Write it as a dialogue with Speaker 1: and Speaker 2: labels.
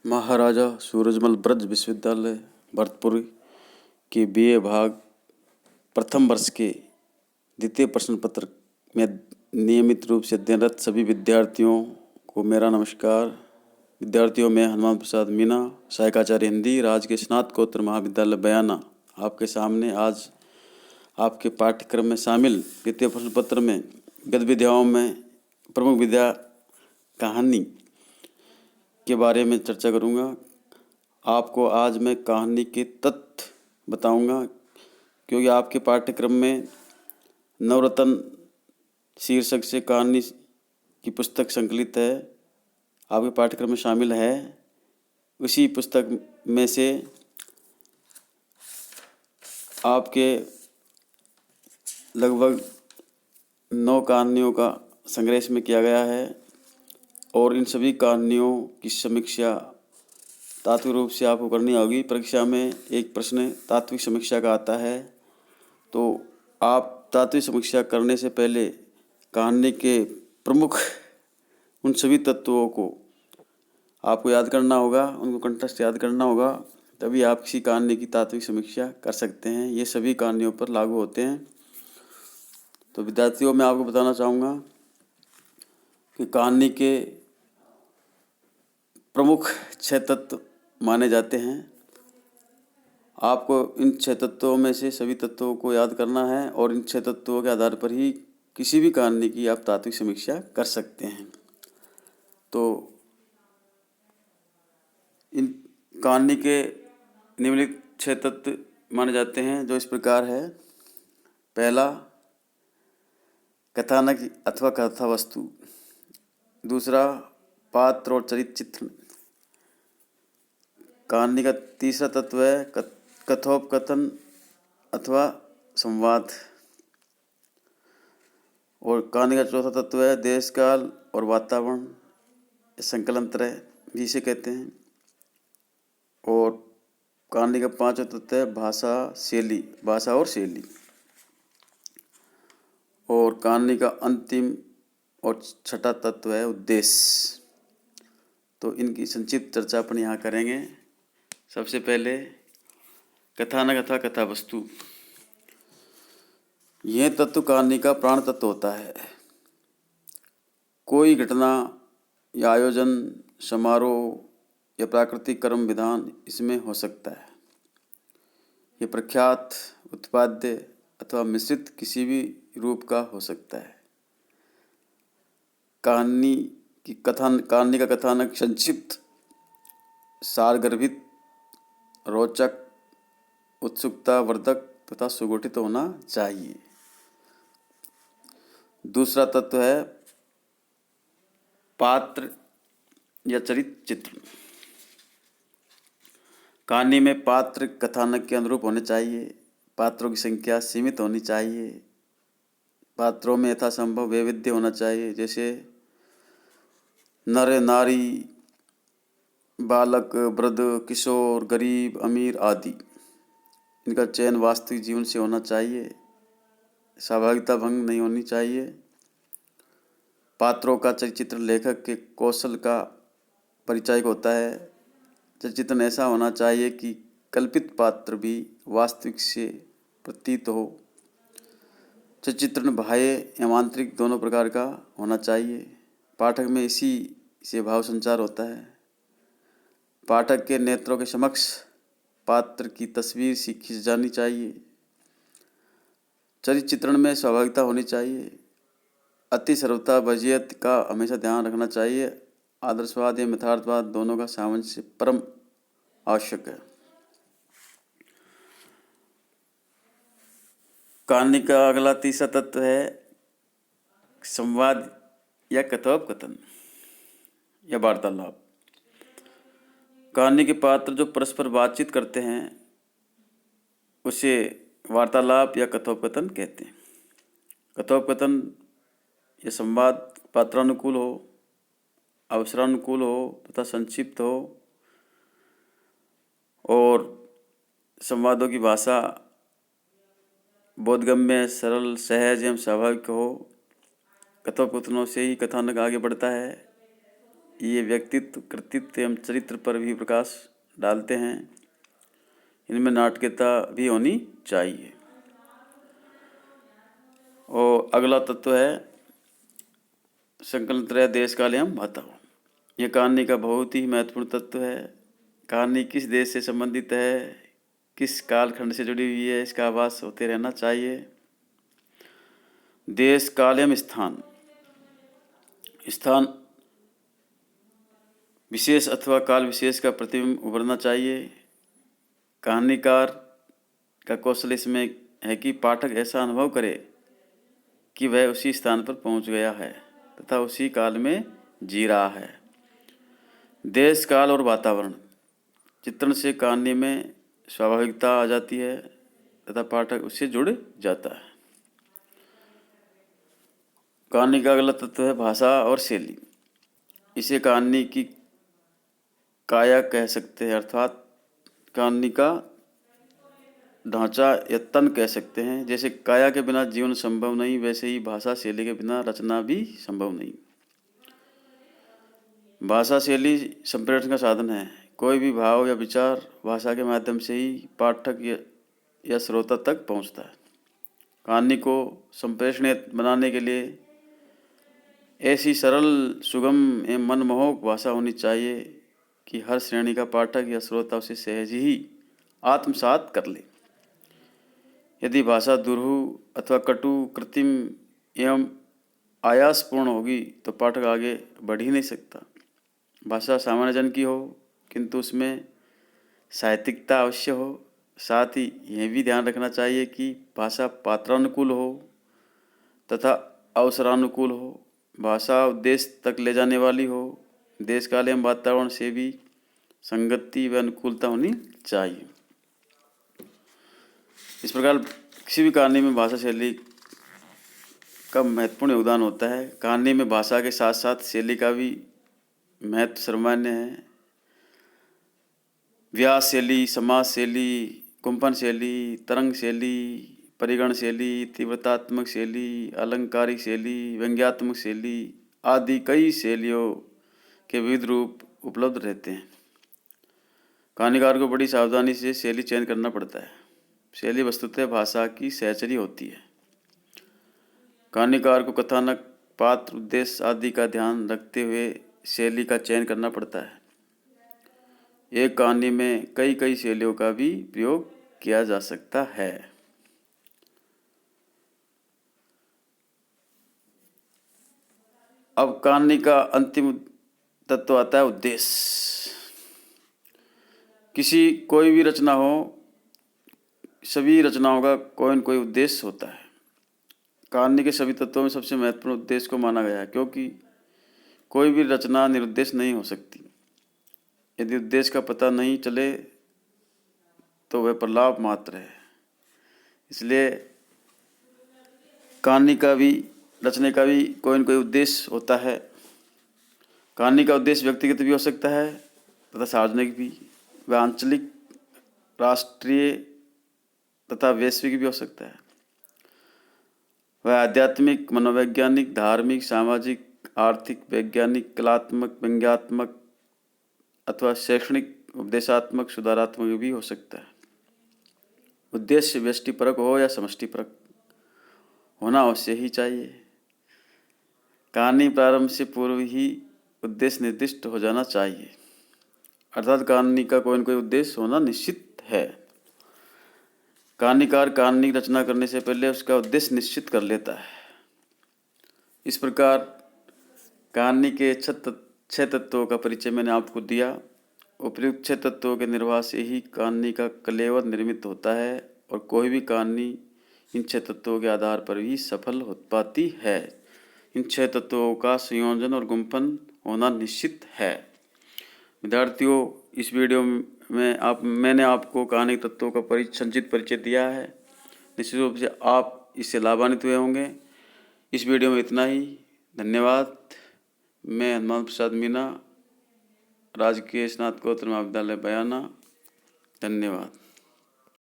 Speaker 1: महाराजा सूरजमल ब्रज विश्वविद्यालय भरतपुर के BA भाग प्रथम वर्ष के द्वितीय प्रश्न पत्र में नियमित रूप से अध्ययनरत सभी विद्यार्थियों को मेरा नमस्कार। विद्यार्थियों में हनुमान प्रसाद मीना, सहायकाचार्य हिंदी, राजकीय स्नातकोत्तर महाविद्यालय बयाना, आपके सामने आज आपके पाठ्यक्रम में शामिल द्वितीय प्रश्न पत्र में गतिविधियों में प्रमुख विद्या कहानी के बारे में चर्चा करूंगा। आपको आज मैं कहानी के तथ्य बताऊंगा, क्योंकि आपके पाठ्यक्रम में नवरत्न शीर्षक से कहानी की पुस्तक संकलित है, आपके पाठ्यक्रम में शामिल है। उसी पुस्तक में से आपके लगभग 9 कहानियों का संग्रह इसमें किया गया है और इन सभी कहानियों की समीक्षा तात्विक रूप से आपको करनी होगी। परीक्षा में एक प्रश्न तात्विक समीक्षा का आता है, तो आप तात्विक समीक्षा करने से पहले कहानी के प्रमुख उन सभी तत्वों को आपको याद करना होगा, उनको कंठस्थ याद करना होगा, तभी आप किसी कहानी की तात्विक समीक्षा कर सकते हैं। ये सभी कहानियों पर लागू होते हैं। तो विद्यार्थियों, मैं आपको बताना चाहूँगा कि कहानी के प्रमुख 6 तत्व माने जाते हैं। आपको इन 6 तत्वों में से सभी तत्वों को याद करना है और इन 6 तत्वों के आधार पर ही किसी भी कहानी की आप तात्विक समीक्षा कर सकते हैं। तो इन कहानी के निम्नलिखित 6 तत्व माने जाते हैं, जो इस प्रकार है। पहला, कथानक अथवा कथा वस्तु। दूसरा, पात्र और चरित्र चित्रण। कहानी का तीसरा तत्व है कथोपकथन अथवा संवाद। और कहानी का चौथा तत्व है देश काल और वातावरण, संकलन त्रय जिसे कहते हैं। और कहानी का पांचवा तत्व है भाषा और शैली। और कहानी का अंतिम और छठा तत्व है उद्देश्य। तो इनकी संक्षिप्त चर्चा अपन यहाँ करेंगे। सबसे पहले कथानक अथवा कथा वस्तु। यह तत्व कहानी का प्राण तत्व होता है। कोई घटना या आयोजन, समारोह या प्राकृतिक कर्म विधान इसमें हो सकता है। ये प्रख्यात, उत्पाद्य अथवा मिश्रित किसी भी रूप का हो सकता है। कहानी का कथानक संक्षिप्त, सारगर्भित, रोचक, उत्सुकतावर्धक तथा सुगठित होना चाहिए। दूसरा तत्व है पात्र या चरित्र चित्रण। कहानी में पात्र कथानक के अनुरूप होने चाहिए। पात्रों की संख्या सीमित होनी चाहिए। पात्रों में यथासंभव वैविध्य होना चाहिए, जैसे नर नारी, बालक, वृद्ध, किशोर, गरीब, अमीर आदि। इनका चयन वास्तविक जीवन से होना चाहिए। स्वाभाविकता भंग नहीं होनी चाहिए। पात्रों का चरित्र लेखक के कौशल का परिचायक होता है। चरित्र ऐसा होना चाहिए कि कल्पित पात्र भी वास्तविक से प्रतीत हो। चरित्र बाह्य एवं आंतरिक दोनों प्रकार का होना चाहिए। पाठक में इसी से भाव संचार होता है। पाठक के नेत्रों के समक्ष पात्र की तस्वीर सी खिंच जानी चाहिए। चरित्र चित्रण में स्वाभाविकता होनी चाहिए। अति सर्वथा वजीयत का हमेशा ध्यान रखना चाहिए। आदर्शवाद या यथार्थवाद दोनों का सामंजस्य परम आवश्यक है। कहानी का अगला तीसरा तत्व है संवाद या कथोपकथन या वार्तालाप। कहानी के पात्र जो परस्पर बातचीत करते हैं उसे वार्तालाप या कथोपकथन कहते हैं। कथोपकथन या संवाद पात्रानुकूल हो, अवसरानुकूल हो तथा संक्षिप्त हो और संवादों की भाषा बोधगम्य, सरल, सहज एवं स्वाभाविक हो। कथोपकथनों से ही कथानक आगे बढ़ता है। ये व्यक्तित्व, कृतित्व एवं चरित्र पर भी प्रकाश डालते हैं। इनमें नाटकीयता भी होनी चाहिए। और अगला तत्व है संकलन त्रय, देश काल एवं वातावरण। यह कहानी का बहुत ही महत्वपूर्ण तत्व है। कहानी किस देश से संबंधित है, किस कालखंड से जुड़ी हुई है, इसका आभास होते रहना चाहिए। देश, काल एवं स्थान। स्थान विशेष अथवा काल विशेष का प्रतिबिंब उभरना चाहिए। कहानीकार का कौशल इसमें है कि पाठक ऐसा अनुभव करे कि वह उसी स्थान पर पहुंच गया है तथा उसी काल में जी रहा है। देश, काल और वातावरण चित्रण से कहानी में स्वाभाविकता आ जाती है तथा पाठक उससे जुड़ जाता है। कहानी का अगला तत्व है भाषा और शैली। इसे कहानी की काया कह सकते हैं, अर्थात कहानी का ढांचा या तन कह सकते हैं। जैसे काया के बिना जीवन संभव नहीं, वैसे ही भाषा शैली के बिना रचना भी संभव नहीं। भाषा शैली संप्रेषण का साधन है। कोई भी भाव या विचार भाषा के माध्यम से ही पाठक या श्रोता तक पहुंचता है। कहानी को संप्रेषणीय बनाने के लिए ऐसी सरल, सुगम एवं मनमोहक भाषा होनी चाहिए कि हर श्रेणी का पाठक या श्रोता उसे सहज ही आत्मसात कर ले। यदि भाषा दुरूह अथवा कटु, कृत्रिम एवं आयासपूर्ण होगी तो पाठक आगे बढ़ ही नहीं सकता। भाषा सामान्य जन की हो, किंतु उसमें साहित्यिकता अवश्य हो। साथ ही यह भी ध्यान रखना चाहिए कि भाषा पात्रानुकूल हो तथा अवसरानुकूल हो। भाषा उद्देश्य तक ले जाने वाली हो। देश, काल एवं वातावरण से भी संगति व अनुकूलता होनी चाहिए। इस प्रकार किसी भी कहानी में भाषा शैली का महत्वपूर्ण योगदान होता है। कहानी में भाषा के साथ साथ शैली का भी महत्व सर्वमान्य है। व्यास शैली, समास शैली, कुंपन शैली, तरंग शैली, परिगण शैली, तीव्रतात्मक शैली, अलंकारिक शैली, व्यंग्यात्मक शैली आदि कई शैलियों के विविध रूप उपलब्ध रहते हैं। कहानीकार को बड़ी सावधानी से शैली चयन करना पड़ता है। शैली वस्तुतः भाषा की सहचरी होती है। कहानीकार को कथानक, पात्र, उद्देश्य आदि का ध्यान रखते हुए शैली का चयन करना पड़ता है। एक कहानी में कई कई शैलियों का भी प्रयोग किया जा सकता है। अब कहानी का अंतिम तत्व आता है उद्देश्य। कोई भी रचना हो, सभी रचनाओं का कोई न कोई उद्देश्य होता है। कहानी के सभी तत्वों में सबसे महत्वपूर्ण उद्देश्य को माना गया है, क्योंकि कोई भी रचना निरुद्देश्य नहीं हो सकती। यदि उद्देश्य का पता नहीं चले तो वह प्रलाप मात्र है। इसलिए कहानी का भी, रचने का भी कोई न कोई उद्देश्य होता है। कहानी का उद्देश्य व्यक्तिगत भी हो सकता है तथा सार्वजनिक भी, वह आंचलिक, राष्ट्रीय तथा वैश्विक भी हो सकता है। वह आध्यात्मिक, मनोवैज्ञानिक, धार्मिक, सामाजिक, आर्थिक, वैज्ञानिक, कलात्मक, व्यंग्यात्मक अथवा शैक्षणिक, उपदेशात्मक, सुधारात्मक भी हो सकता है। उद्देश्य व्यष्टिपरक हो या समष्टिपरक होना अवश्य ही चाहिए। कहानी प्रारंभ से पूर्व ही उद्देश्य निर्दिष्ट हो जाना चाहिए, अर्थात कहानी का कोई न कोई उद्देश्य होना निश्चित है। कहानीकार कहानी रचना करने से पहले उसका उद्देश्य निश्चित कर लेता है। इस प्रकार कहानी के 6 तत्वों का परिचय मैंने आपको दिया। उपयुक्त 6 तत्वों के निर्वाह से ही कहानी का कलेवर निर्मित होता है और कोई भी कहानी इन 6 तत्वों के आधार पर ही सफल हो पाती है। इन 6 तत्वों का संयोजन और गुंफन होना निश्चित है। विद्यार्थियों, इस वीडियो में मैंने आपको कहानी तत्वों का संक्षिप्त परिचय दिया है। निश्चित रूप से आप इससे लाभान्वित हुए होंगे। इस वीडियो में इतना ही। धन्यवाद। मैं हनुमान प्रसाद मीना, राजकीय स्नातकोत्तर महाविद्यालय बयाना। धन्यवाद।